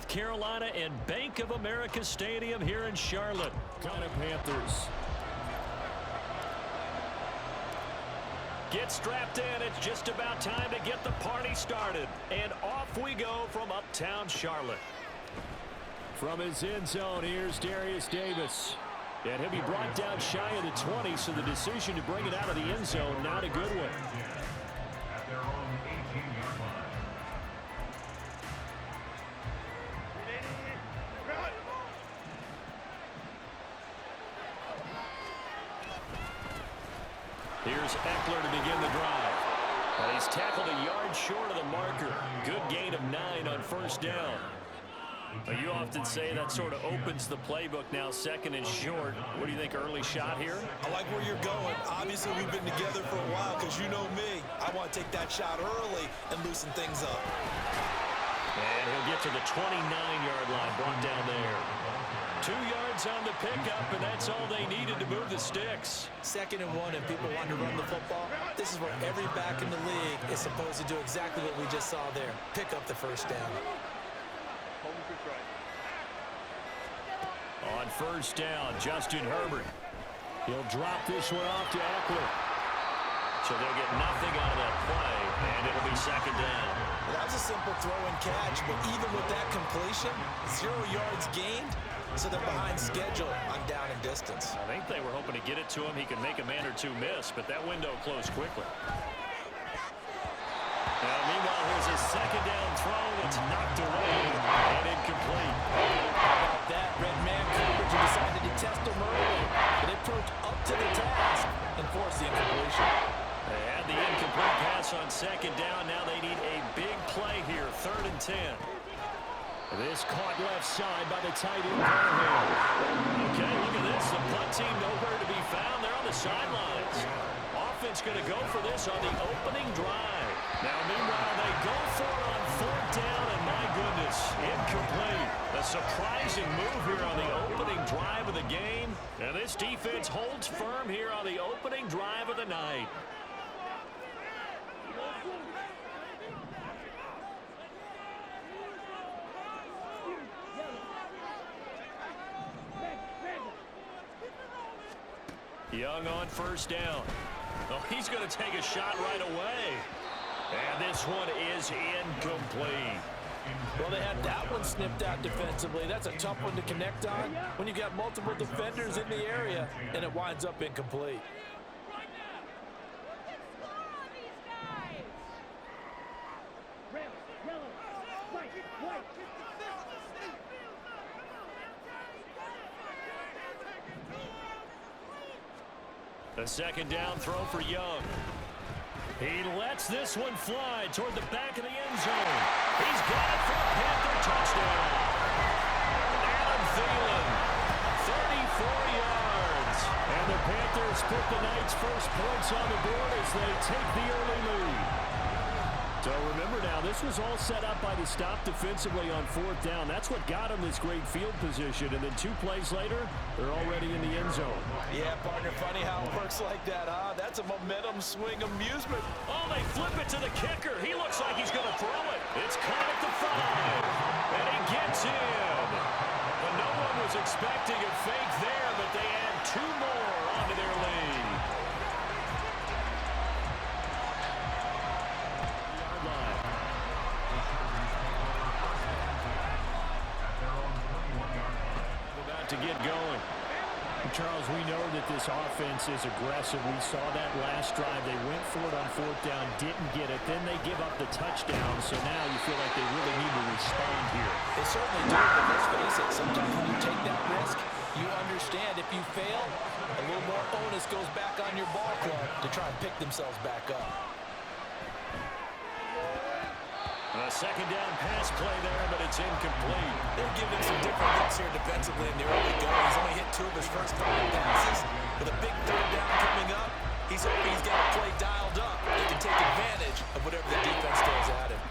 North Carolina and Bank of America Stadium here in Charlotte. Kind of Panthers. Get strapped in. It's just about time to get the party started. And off we go from uptown Charlotte. From his end zone, here's Darius Davis. And he'll be brought down shy of the 20, so the decision to bring it out of the end zone, not a good one. At their own 18-yard line. Here's Eckler to begin the drive. And he's tackled a yard short of the marker. Good gain of 9 on first down. You often say that sort of opens the playbook now, second and short. What do you think, early shot here? I like where you're going. Obviously, we've been together for a while because you know me. I want to take that shot early and loosen things up. And he'll get to the 29-yard line, brought down there. 2 yards on the pickup, and that's all they needed to move the sticks. 2nd and 1, and people want to run the football. This is where every back in the league is supposed to do exactly what we just saw there. Pick up the first down. On first down, Justin Herbert. He'll drop this one off to Eckler. So they'll get nothing out of that play, and it'll be 2nd down. Well, that was a simple throw and catch, but even with that completion, 0 yards gained, so they're behind schedule on down and distance. I think they were hoping to get it to him. He could make a man or two miss, but that window closed quickly. Now, meanwhile, here's a 2nd down throw that's knocked away and incomplete. That red man coverage decided to test him early, but it proved up to the task and forced the incompletion. They had the incomplete pass on 2nd down. Now they need a big play here, 3rd and 10. This caught left side by the tight end. Okay, look at this. The punt team nowhere to be found. They're on the sidelines. Offense going to go for this on the opening drive. Now, meanwhile, they go for it on 4th down, and my goodness, incomplete. A surprising move here on the opening drive of the game. And this defense holds firm here on the opening drive of the night. Young on first down. Oh, he's going to take a shot right away. And this one is incomplete. Well, they had that one snipped out defensively. That's a tough one to connect on when you got multiple defenders in the area, and it winds up incomplete. The 2nd down throw for Young. He lets this one fly toward the back of the end zone. He's got it for a Panther touchdown. Adam Thielen, 34 yards. And the Panthers put the night's first points on the board as they take the early lead. So remember now, this was all set up by the stop defensively on 4th down. That's what got them this great field position. And then 2 plays later, they're already in the end zone. Yeah, partner, funny how it works like that, huh? That's a momentum swing amusement. Oh, they flip it to the kicker. He looks like he's going to throw it. It's caught at the 5. And he gets in. But no one was expecting a fake there, but they add 2 more onto their lead. To get going. Charles, we know that this offense is aggressive. We saw that last drive. They went for it on 4th down, didn't get it. Then they give up the touchdown. So now you feel like they really need to respond here. They certainly do, but let's face it. Sometimes when you take that risk, you understand if you fail, a little more onus goes back on your ball club to try and pick themselves back up. A 2nd down pass play there, but it's incomplete. They're giving some different looks here defensively in the early going. He's only hit 2 of his first 5 passes. With a big 3rd down coming up, he's hoping he's got a play dialed up. They can take advantage of whatever the defense throws at him.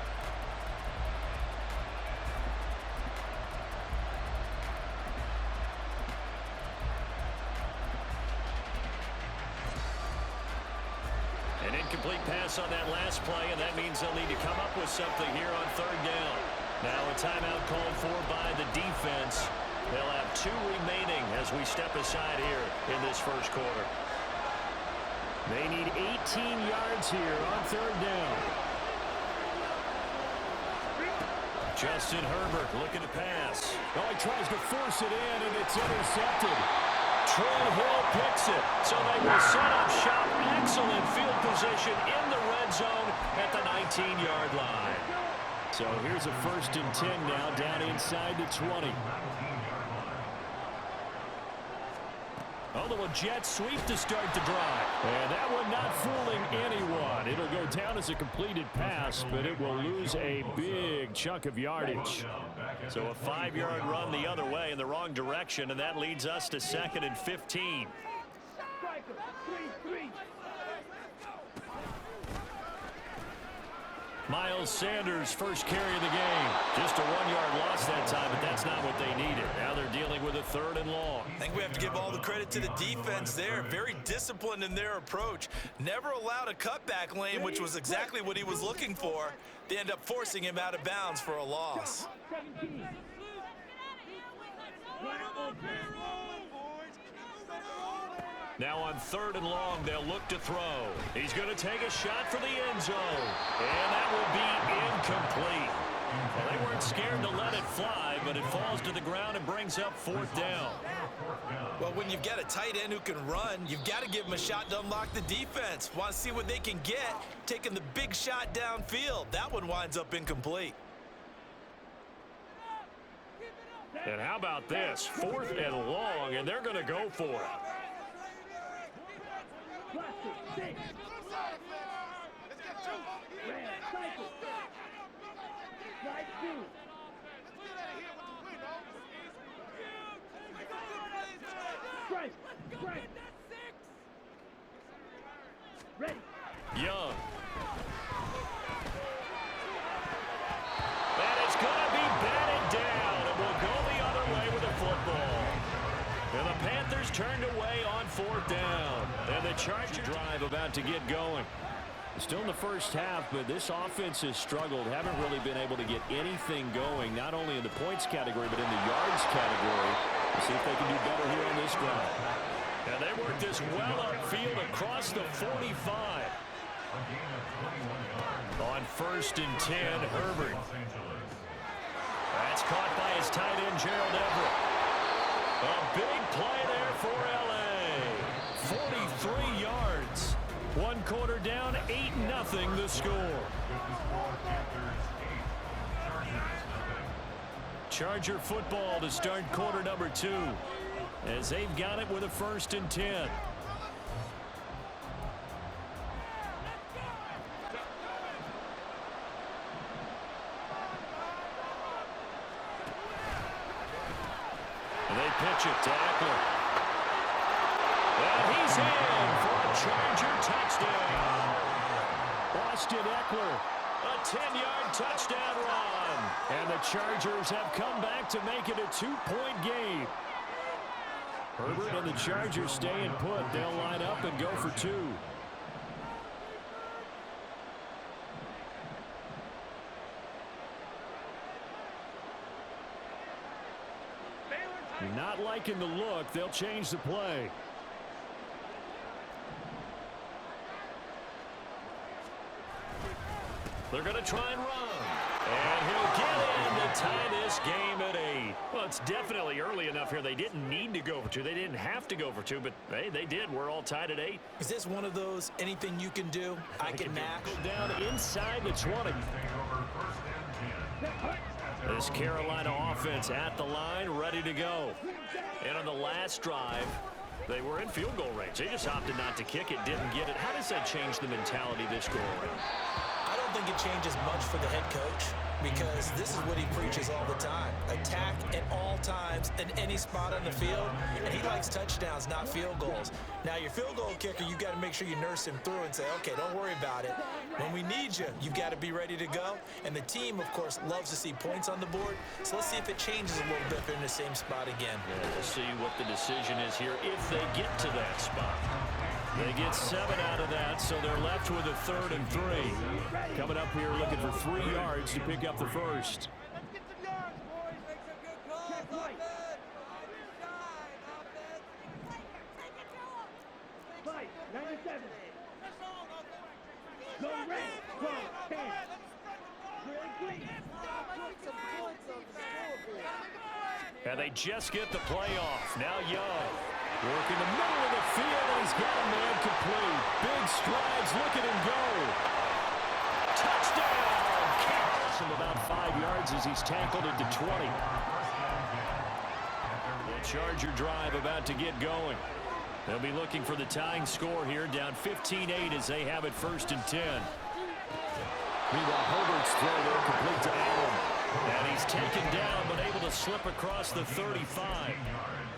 An incomplete pass on that last play, and that means they'll need to come up with something here on 3rd down. Now a timeout called for by the defense. They'll have 2 remaining as we step aside here in this first quarter. They need 18 yards here on 3rd down. Justin Herbert looking to pass. Oh, he tries to force it in, and it's intercepted. Trey Hill picks it. So they will set up shop. Excellent field position in the red zone at the 19-yard line. So here's a 1st and 10 now, down inside the 20. Oh, the jet sweep to start the drive. And that one not fooling anyone. It'll go down as a completed pass, but it will lose a big chunk of yardage. So a 5-yard run the other way in the wrong direction, and that leads us to 2nd and 15. Miles Sanders, first carry of the game. Just a 1-yard loss that time, but that's not what they needed. Now they're dealing with a 3rd and long. I think we have to give all the credit to the defense there. Very disciplined in their approach. Never allowed a cutback lane, which was exactly what he was looking for. They end up forcing him out of bounds for a loss. Now on 3rd and long, they'll look to throw. He's going to take a shot for the end zone. And that will be incomplete. Well, they weren't scared to let it fly, but it falls to the ground and brings up 4th down. Well, when you've got a tight end who can run, you've got to give him a shot to unlock the defense. Want to see what they can get, taking the big shot downfield. That one winds up incomplete. And how about this? 4th and long, and they're going to go for it. Young. And it's going to be batted down, and we'll go the other way with the football. And the Panthers turned away on 4th down. And the Charger drive about to get going. Still in the first half, but this offense has struggled. Haven't really been able to get anything going, not only in the points category, but in the yards category. We'll see if they can do better here on this drive. And they work this well upfield across the 45. On 1st and 10, Herbert. That's caught by his tight end, Gerald Everett. A big play there for L.A. 43 yards. 1 quarter down, 8-0 the score. Charger football to start quarter number 2. As they've got it with a 1st and 10. Pitch it to Eckler. And he's in for a Charger touchdown. Austin Eckler, a 10-yard touchdown run. And the Chargers have come back to make it a 2-point game. Herbert and the Chargers staying put. They'll line up and go for 2. Not liking the look. They'll change the play. They're going to try and run. And he'll get in to tie this game at 8. Well, it's definitely early enough here. They didn't need to go for 2. They didn't have to go for 2, but hey, they did. We're all tied at 8. Is this one of those anything you can do, I can match? Down inside the 20. This Carolina offense at the line, ready to go. And on the last drive, they were in field goal range. They just opted not to kick it, didn't get it. How does that change the mentality this go around? I don't think it changes much for the head coach, because this is what he preaches all the time. Attack at all times in any spot on the field, and he likes touchdowns, not field goals. Now, your field goal kicker, you've got to make sure you nurse him through and say, okay, don't worry about it. When we need you, you've got to be ready to go. And the team, of course, loves to see points on the board. So let's see if it changes a little bit if they're in the same spot again. Yeah, we'll see what the decision is here if they get to that spot. They get 7 out of that, so they're left with a 3rd and 3. Coming up here looking for 3 yards to pick up the first. And they just get the play off. Now Young. Working the middle of the field, and he's got a man complete. Big strides, look at him go. Touchdown! Carries him about 5 yards as he's tackled at the 20. The Charger drive about to get going. They'll be looking for the tying score here, down 15-8 as they have it 1st and 10. Meanwhile, Herbert's throw there complete to Allen. And he's taken down, but able to slip across the 35.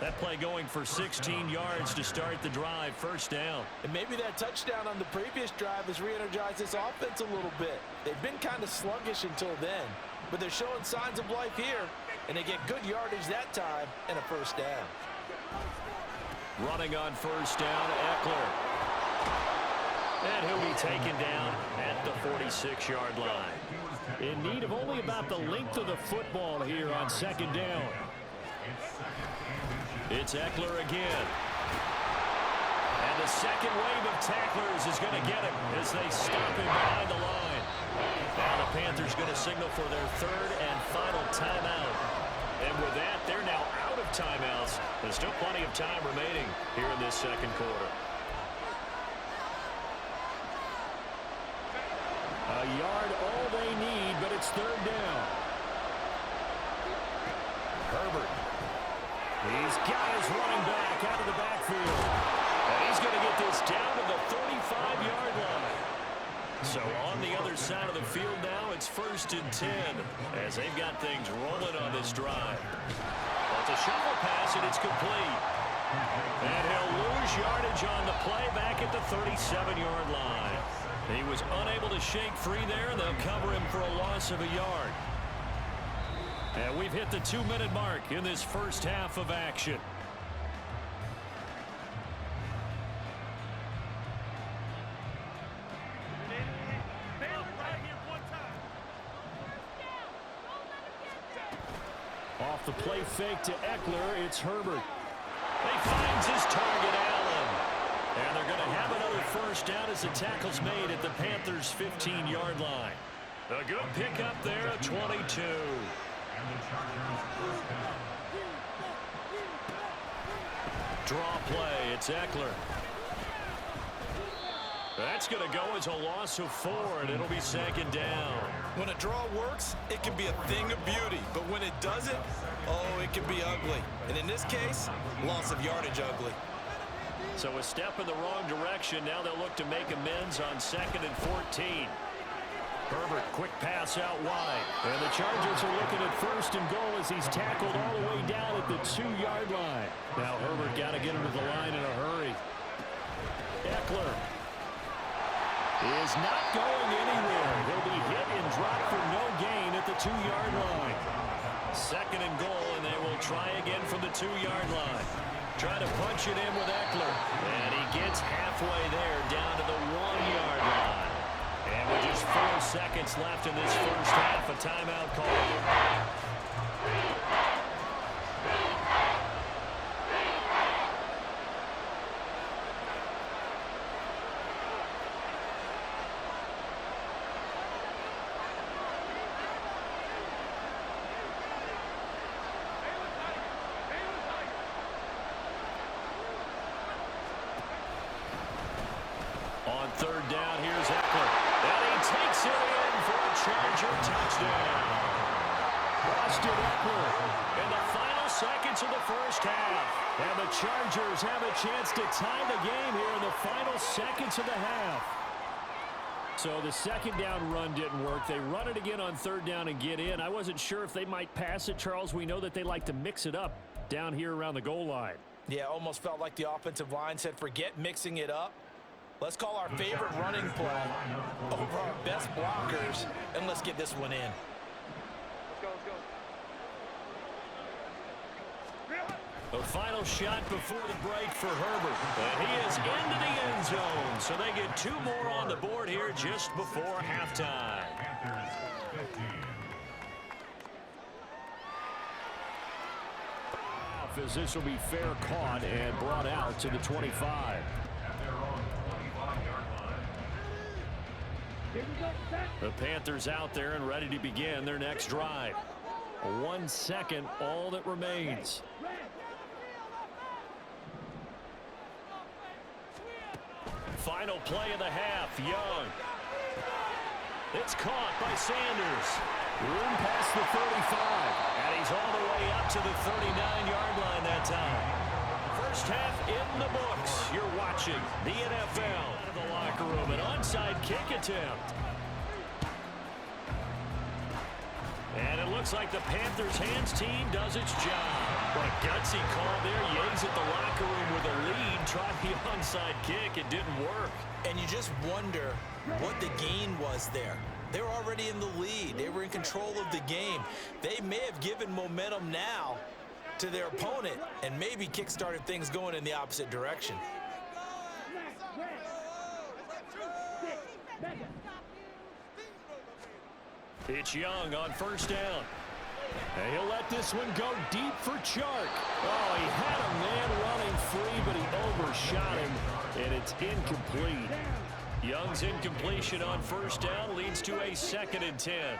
That play going for 16 yards to start the drive, 1st down. And maybe that touchdown on the previous drive has re-energized this offense a little bit. They've been kind of sluggish until then, but they're showing signs of life here, and they get good yardage that time and a 1st down. Running on 1st down, Eckler. And he'll be taken down at the 46-yard line. In need of only about the length of the football here on 2nd down. It's Eckler again. And the second wave of tacklers is going to get him as they stop him behind the line. Now the Panthers going to signal for their 3rd and final timeout. And with that, they're now out of timeouts. There's still plenty of time remaining here in this 2nd quarter. A yard all they need, but it's 3rd down. Herbert. He's got his running back out of the backfield. And he's going to get this down to the 35-yard line. So on the other side of the field now, it's 1st and 10 as they've got things rolling on this drive. Well, it's a shovel pass, and it's complete. And he'll lose yardage on the play back at the 37-yard line. He was unable to shake free there. They'll cover him for a loss of a yard. And we've hit the 2-minute mark in this 1st half of action. Off the play fake to Eckler, it's Herbert. He finds his target, Allen. And they're going to have another 1st down as the tackle's made at the Panthers' 15-yard line. A good pickup there at 22. Draw play, it's Eckler. That's going to go as a loss of 4, and it'll be 2nd down. When a draw works, it can be a thing of beauty. But when it doesn't, oh, it can be ugly. And in this case, loss of yardage ugly. So a step in the wrong direction. Now they'll look to make amends on 2nd and 14. Herbert, quick pass out wide. And the Chargers are looking at 1st and goal as he's tackled all the way down at the 2-yard line. Now Herbert got to get him to the line in a hurry. Eckler is not going anywhere. He'll be hit and dropped for no gain at the 2-yard line. 2nd and goal, and they will try again from the 2-yard line. Try to punch it in with Eckler. And he gets halfway there down to the 1-yard line. And with just 4 seconds left in this 1st half, a timeout call. On 3rd down, here's Eckler. And he takes it in for a Charger touchdown. Austin Eckler in the final seconds of the 1st half. And the Chargers have a chance to tie the game here in the final seconds of the half. So the 2nd down run didn't work. They run it again on 3rd down and get in. I wasn't sure if they might pass it, Charles. We know that they like to mix it up down here around the goal line. Yeah, almost felt like the offensive line said, forget mixing it up. Let's call our favorite running play over our best blockers, and let's get this one in. The final shot before the break for Herbert. And he is into the end zone. So they get 2 more on the board here just before halftime. As this will be fair caught and brought out to the 25. The Panthers out there and ready to begin their next drive. 1 second, all that remains. Final play of the half, Young. It's caught by Sanders. Room past the 35, and he's all the way up to the 39-yard line that time. First half in the books. You're watching the NFL. Out of the locker room, an onside kick attempt. And it looks like the Panthers hands team does its job. What a gutsy call there. Yates at the locker room with a lead. Tried the onside kick. It didn't work. And you just wonder what the gain was there. They were already in the lead. They were in control of the game. They may have given momentum now to their opponent and maybe kick-started things going in the opposite direction. It's Young on first down. And he'll let this one go deep for Chark. Oh, he had a man running free, but he overshot him, and it's incomplete. Young's incompletion on first down leads to a 2nd and 10.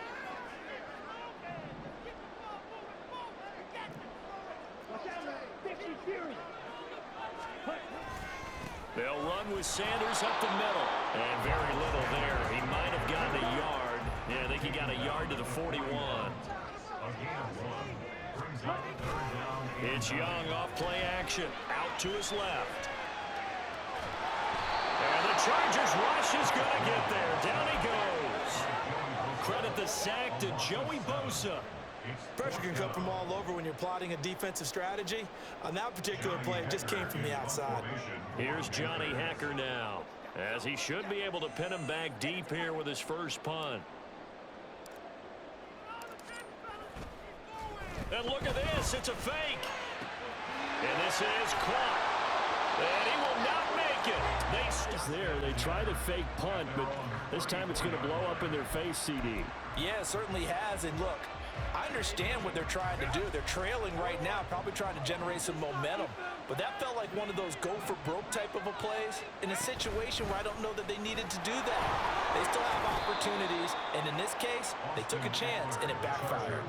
They'll run with Sanders up the middle. And very little there. He might have gotten a yard. Yeah, I think he got a yard to the 41. It's Young off play action. Out to his left. And the Chargers rush is going to get there. Down he goes. Credit the sack to Joey Bosa. Pressure can come from all over when you're plotting a defensive strategy. On that particular play, it just came from the outside. Here's Johnny Hacker now, as he should be able to pin him back deep here with his first punt. And look at this. It's a fake. And this is caught. And he will not make it. They try to fake punt, but this time it's going to blow up in their face, CD. Yeah, it certainly has. And look, I understand what they're trying to do. They're trailing right now, probably trying to generate some momentum. But that felt like one of those go-for-broke type of a plays in a situation where I don't know that they needed to do that. They still have opportunities, and in this case, they took a chance, and it backfired.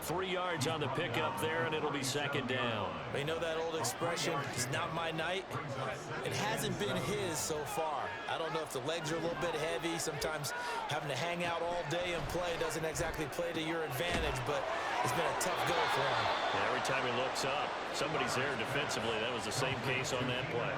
3 yards on the pickup there, and it'll be 2nd down. You know that old expression, it's not my night? It hasn't been his so far. I don't know if the legs are a little bit heavy. Sometimes having to hang out all day and play doesn't exactly play to your advantage, but it's been a tough go for him. And every time he looks up, somebody's there defensively. That was the same case on that play.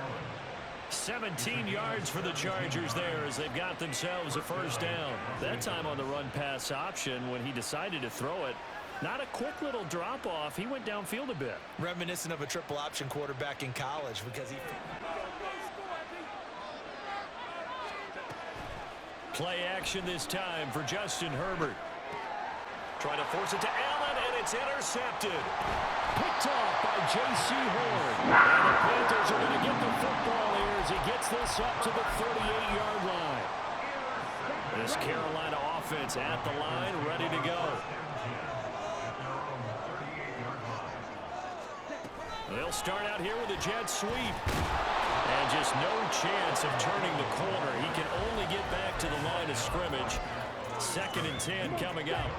17 yards for the Chargers there as they've got themselves a first down. That time on the run-pass option when he decided to throw it. Not a quick little drop-off. He went downfield a bit. Reminiscent of a triple option quarterback in college because he... Play action this time for Justin Herbert. Trying to force it to Allen, and it's intercepted. Picked off by J.C. Horn. And the Panthers are going to get the football here as he gets this up to the 38-yard line. This Carolina offense at the line, ready to go. They'll start out here with a jet sweep. And just no chance of turning the corner. He can only get back to the line of scrimmage. 2nd and 10 coming up.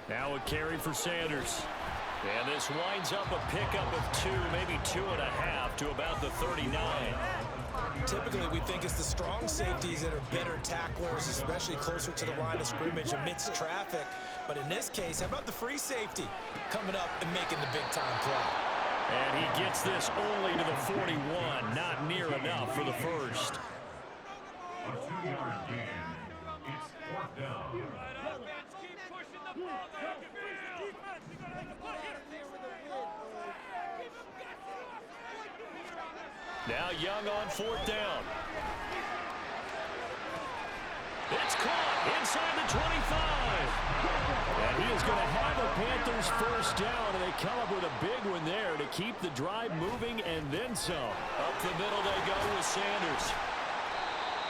Now a carry for Sanders. And this winds up a pickup of 2, maybe 2.5 to about the 39. Typically, we think it's the strong safeties that are better tacklers, especially closer to the line of scrimmage amidst traffic. But in this case, how about the free safety coming up and making the big-time play? And he gets this only to the 41, not near enough for the first. A 2-yard gain. It's 4th down. Now Young on 4th down. It's caught inside the 25. And he is going to have the Panthers first down, and they come up with a big one there to keep the drive moving and then some. Up the middle they go with Sanders.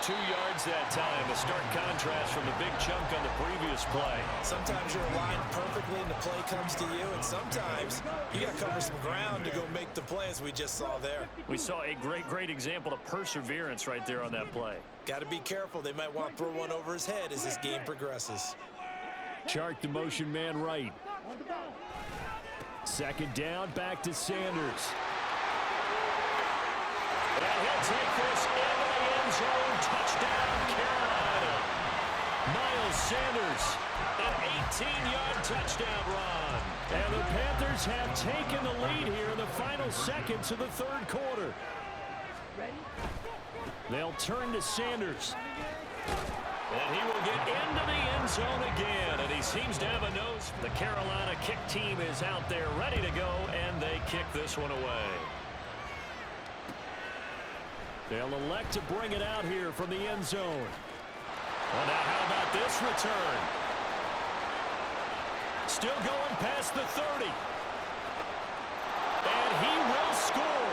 2 yards that time. A stark contrast from the big chunk on the previous play. Sometimes you're aligned perfectly and the play comes to you, and sometimes you got to cover some ground to go make the play, as we just saw there. We saw a great example of perseverance right there on that play. Got to be careful. They might want to throw one over his head as this game progresses. Chark the motion man right. Second down, back to Sanders. And he'll take this into the end zone. Touchdown, Carolina. Miles Sanders, an 18-yard touchdown run. And the Panthers have taken the lead here in the final seconds of the third quarter. They'll turn to Sanders. And he will get into the end zone again, and he seems to have a nose. The Carolina kick team is out there ready to go, and they kick this one away. They'll elect to bring it out here from the end zone. Well, now how about this return? Still going past the 30. And he will score.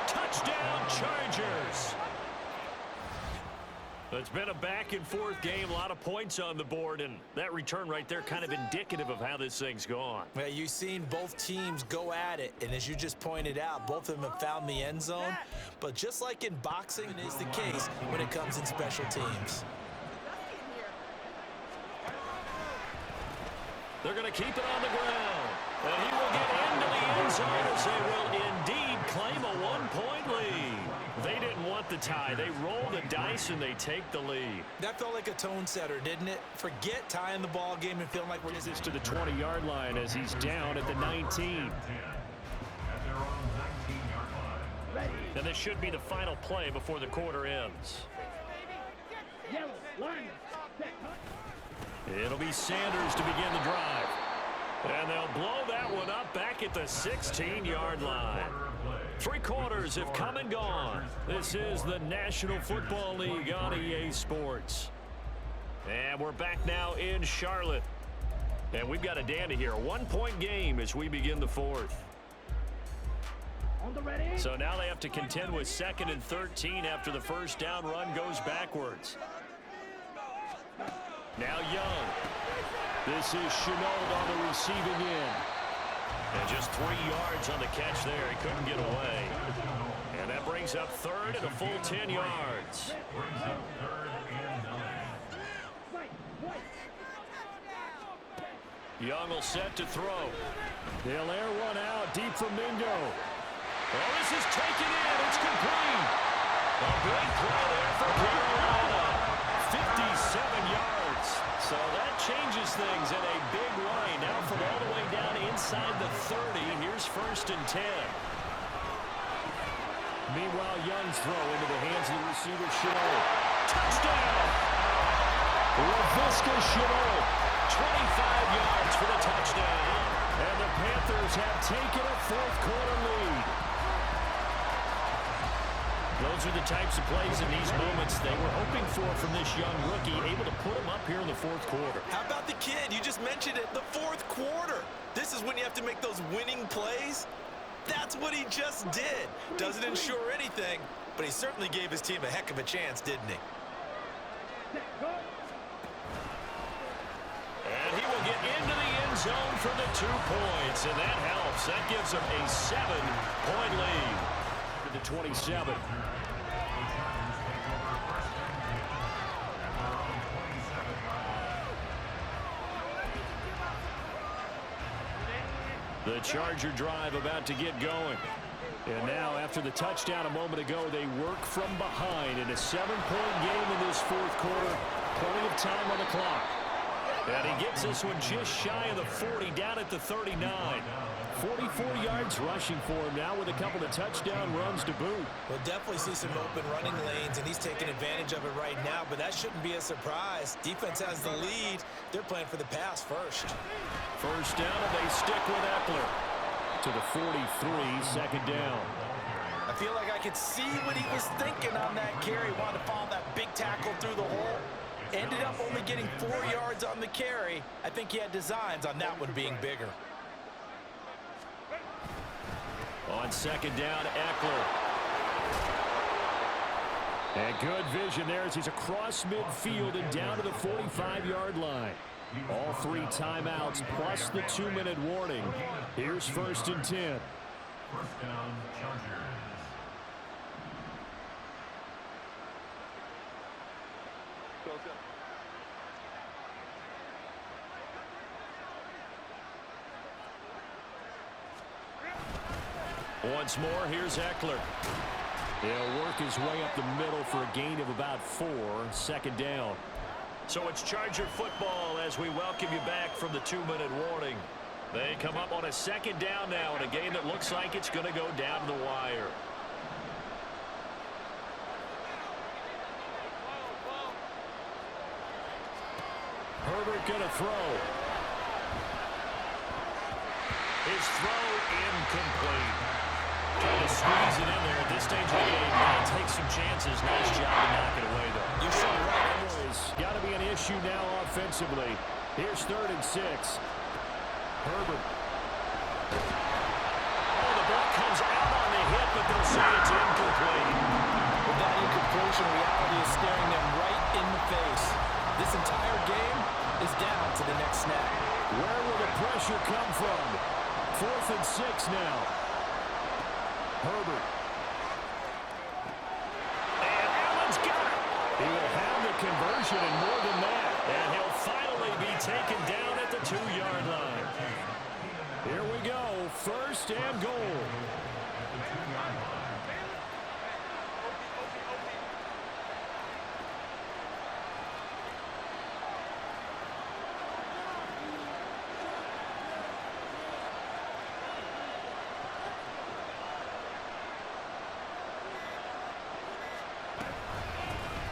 Touchdown, Chargers. It's been a back-and-forth game, a lot of points on the board, and that return right there kind of indicative of how this thing's gone. Well, you've seen both teams go at it, and as you just pointed out, both of them have found the end zone. But just like in boxing is the case when it comes in special teams. They're going to keep it on the ground, and he will get into the end zone as they will indeed claim a one-point lead. They didn't want the tie. They roll the dice, and they take the lead. That felt like a tone setter, didn't it? Forget tying the ball game and feeling like we're just... This to the 20-yard line as he's down at the 19. At their own 19-yard line. And this should be the final play before the quarter ends. It'll be Sanders to begin the drive. And they'll blow that one up back at the 16-yard line. 3 quarters have come and gone. This is the National Football League on EA Sports. And we're back now in Charlotte. And we've got a dandy here. A 1-point game as we begin the fourth. So now they have to contend with 2nd and 13 after the first down run goes backwards. Now Young. This is Shenault on the receiving end. And just 3 yards on the catch there. He couldn't get away. And that brings up 3rd and a full 10 yards. Brings up 3rd and 9. Young will set to throw. They'll air one out deep from Mingo. Oh, this is taken in. It's complete. A big play there for Carolina. 57 yards. So that changes things in a big way. Now from all the way down inside the 30, here's 1st and 10. Meanwhile, Young's throw into the hands of the receiver, Shenault. Touchdown! Laviska Shenault, 25 yards for the touchdown. And the Panthers have taken a 4th quarter lead. Those are the types of plays in these moments they were hoping for from this young rookie, able to put him up here in the 4th quarter. How about the kid? You just mentioned it, the 4th quarter. This is when you have to make those winning plays. That's what he just did. Doesn't ensure anything, but he certainly gave his team a heck of a chance, didn't he? And he will get into the end zone for the 2 points, and that helps. That gives him a 7-point lead. To the 27. The Charger drive about to get going. And now, after the touchdown a moment ago, they work from behind in a 7-point game in this 4th quarter. Plenty of time on the clock. And he gets this one just shy of the 40, down at the 39. 44 yards rushing for him now with a couple of touchdown runs to boot. We'll definitely see some open running lanes, and he's taking advantage of it right now, but that shouldn't be a surprise. Defense has the lead. They're playing for the pass first. First down, and they stick with Eckler. To the 43, 2nd down. I feel like I could see what he was thinking on that carry. Wanted to follow that big tackle through the hole. Ended up only getting 4 yards on the carry. I think he had designs on that one being bigger. On 2nd down, Eckler. And good vision there as he's across midfield and down to the 45-yard line. All 3 timeouts plus the 2-minute warning. Here's 1st and 10. First down, Chargers. Once more, here's Eckler. He'll work his way up the middle for a gain of about 4. 2nd down. So it's Charger football as we welcome you back from the 2-minute warning. They come up on a 2nd down now in a game that looks like it's going to go down to the wire. Herbert going to throw. His throw incomplete. Trying to squeeze it in there at this stage of the game. Now take some chances. Nice job to knock it away, though. You're so right, boys. Got to be an issue now offensively. Here's 3rd and 6. Herbert. Oh, the ball comes out on the hit, but they'll say it's incomplete. With that incompletion, reality is staring them right in the face. This entire game is down to the next snap. Where will the pressure come from? 4th and 6 now. Herbert. And Allen's got it. He will have the conversion and more than that. And he'll finally be taken down at the 2-yard line. Here we go. 1st and goal.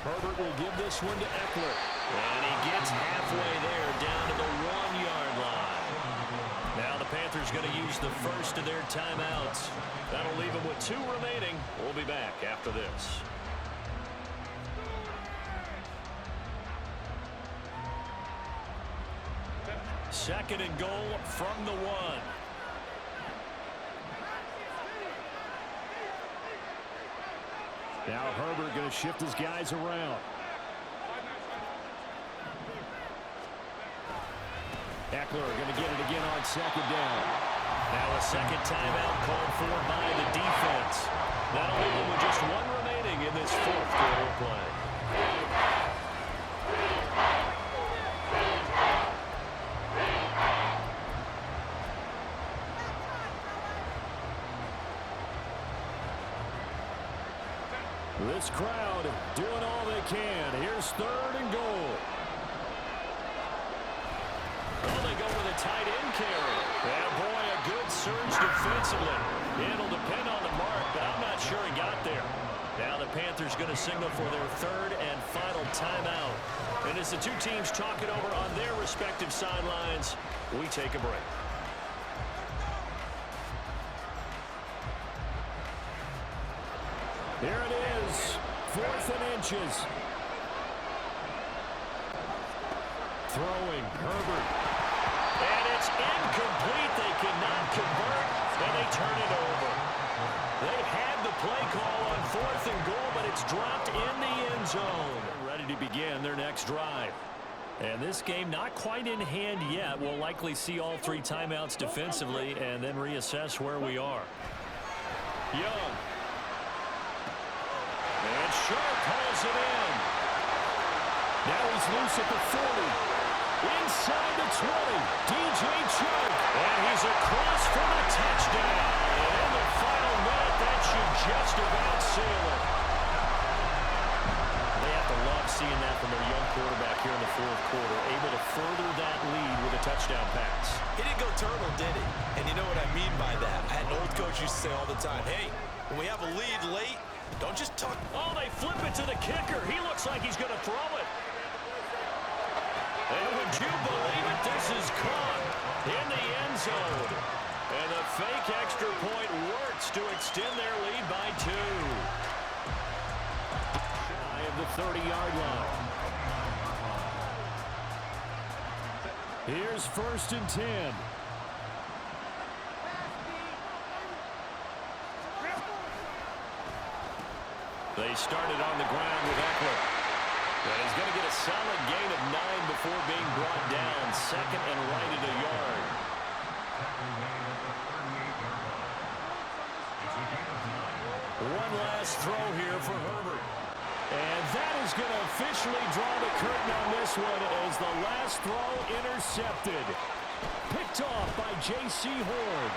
Herbert will give this one to Eckler. And he gets halfway there, down to the 1-yard line. Now the Panthers going to use the first of their timeouts. That'll leave them with 2 remaining. We'll be back after this. Second and goal from the 1. Now Herbert going to shift his guys around. Eckler going to get it again on 2nd down. Now a 2nd timeout called for by the defense. That'll leave them with just 1 remaining in this 4th quarter play. This crowd doing all they can. Here's 3rd and goal. Well, they go with a tight end carry. And boy, a good surge defensively. It'll depend on the mark, but I'm not sure he got there. Now the Panthers going to signal for their 3rd and final timeout. And as the 2 teams talk it over on their respective sidelines, we take a break. Here it is. 4th and inches. Throwing. Herbert. And it's incomplete. They cannot convert, and they turn it over. They had the play call on 4th and goal, but it's dropped in the end zone. Ready to begin their next drive. And this game not quite in hand yet. We'll likely see all 3 timeouts defensively and then reassess where we are. Young. And Sharp hauls it in. Now he's loose at the 40. Inside the 20. DJ Chark. And he's across for the touchdown. And in the final minute, that should just about seal it. They have to love seeing that from their young quarterback here in the 4th quarter, able to further that lead with a touchdown pass. He didn't go turtle, did he? And you know what I mean by that. I had an old coach used to say all the time, hey, when we have a lead late, don't just talk. Oh, they flip it to the kicker. He looks like he's going to throw it. And would you believe it? This is caught in the end zone. And the fake extra point works to extend their lead by 2. Shy of the 30-yard line. Here's 1st and 10. They started on the ground with Eckler. And he's going to get a solid gain of 9 before being brought down. Second and right at a yard. One last throw here for Herbert. And that is going to officially draw the curtain on this one as the last throw intercepted. Picked off by J.C. Horn.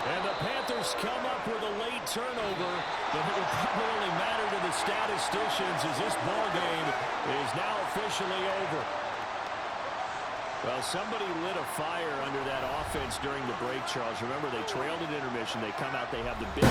And the Panthers come up with a late turnover, but it will probably only matter to the statisticians as this ball game is now officially over. Well, somebody lit a fire under that offense during the break, Charles. Remember, they trailed at intermission. They come out, they have the big...